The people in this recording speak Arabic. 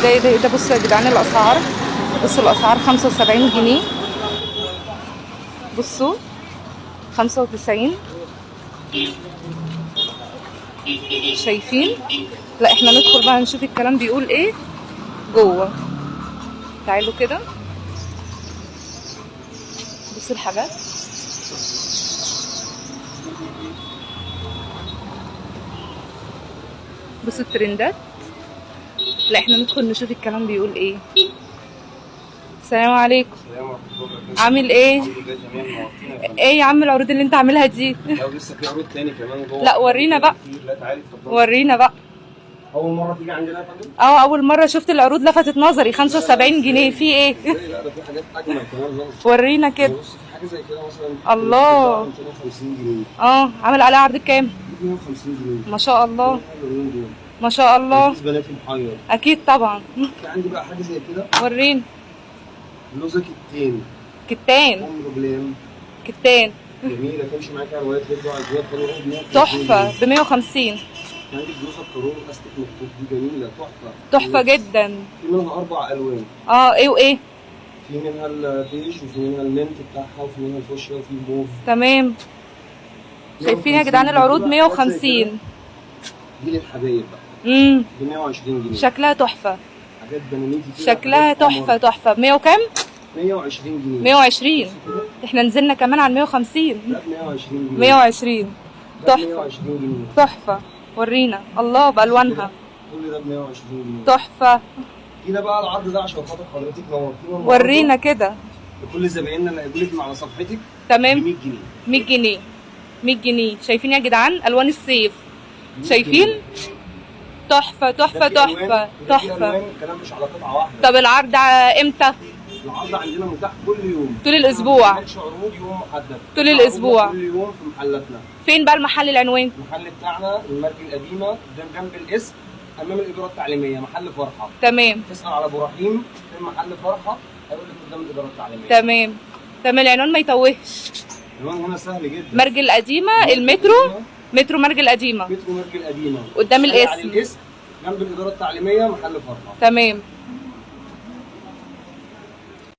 ده بصوا يا جدعان الاسعار. بصوا الاسعار 75 جنيه. بصوا 95. شايفين؟ لا احنا ندخل بقى نشوف الكلام بيقول ايه جوه. تعالوا كده بصوا الحاجات. بصوا الترندات. لا احنا ندخل نشوف الكلام بيقول ايه. السلام عليكم. عامل ايه؟ ايه يا عم العروض اللي انت عاملها دي؟ لو لسه في عروض تاني كمان جوه. لا ورينا بقى. لا تعالي اتفضلي. ورينا بقى. اول مره تيجي عندنا يا فندم؟ اول مره شفت العروض لفتت نظري. 75 جنيه في ايه؟ لا ده في حاجات اجمل كمان. ورينا كده. بص في حاجه زي كده مثلا. الله. 250 جنيه. عامل عليها عرض كام؟ 250 جنيه. ما شاء الله. ما شاء الله. بنات محير. اكيد طبعا. في عندي بقى حاجه زي كده. ورينا. بلوزه كتان. كتان. بلام. كتان. جميله تمشي معاكي على روايات برضه عايزاها حلوه. تحفه ب 150. عندك بلوزه بكارون الاستيك مكتوب دي جميله تحفه. تحفه جدا. في منها 4 الوان. ايه وايه؟ في منها البيج وفي منها المنت بتاعها وفي منها الفوشيا وفي الموف. تمام. شايفين يا جدعان العروض 150. دي للحبايب بقى. ب 120 جنيه. شكلها تحفه. حاجات بنانيتي كده. شكلها تحفه تحفه. ب 100 وكام؟ 120 جنيه. 120. احنا نزلنا كمان عن 150. لا ب 120 جنيه. 120. تحفه. 120 جنيه. تحفه. ورينا الله بالوانها. كل ده ب 120 جنيه. تحفه. كده بقى العرض ده عشان خاطر حضرتك نورتينا. ورينا كده. لكل زبايننا اللي هيجوا لك من على صفحتك. تمام. 100 جنيه. 100 جنيه. 100 جنيه. شايفين يا جدعان الوان الصيف؟ شايفين؟ تحفه تحفه تحفه تحفه. الكلام مش على قطعه واحده. طب العرض امتى؟ العرض عندنا متاح كل يوم. طول الاسبوع. مش عروض يوم محدد. طول الاسبوع. كل يوم في محلاتنا. فين بقى المحل العنوان؟ المحل بتاعنا المرج القديمه قدام جنب الاسم امام الاداره التعليميه محل فرحه. تمام. تسال على ابو رحيم في محل فرحه هيقول لك قدام الاداره التعليميه. تمام. تمام. العنوان ما يتوهش. العنوان هنا سهل جدا. مرج القديمه المترو. مترو مرج القديمه. مترو مرج القديمه قدام الاسم. على الاسم جنب الاداره التعليميه محل فرحه. تمام.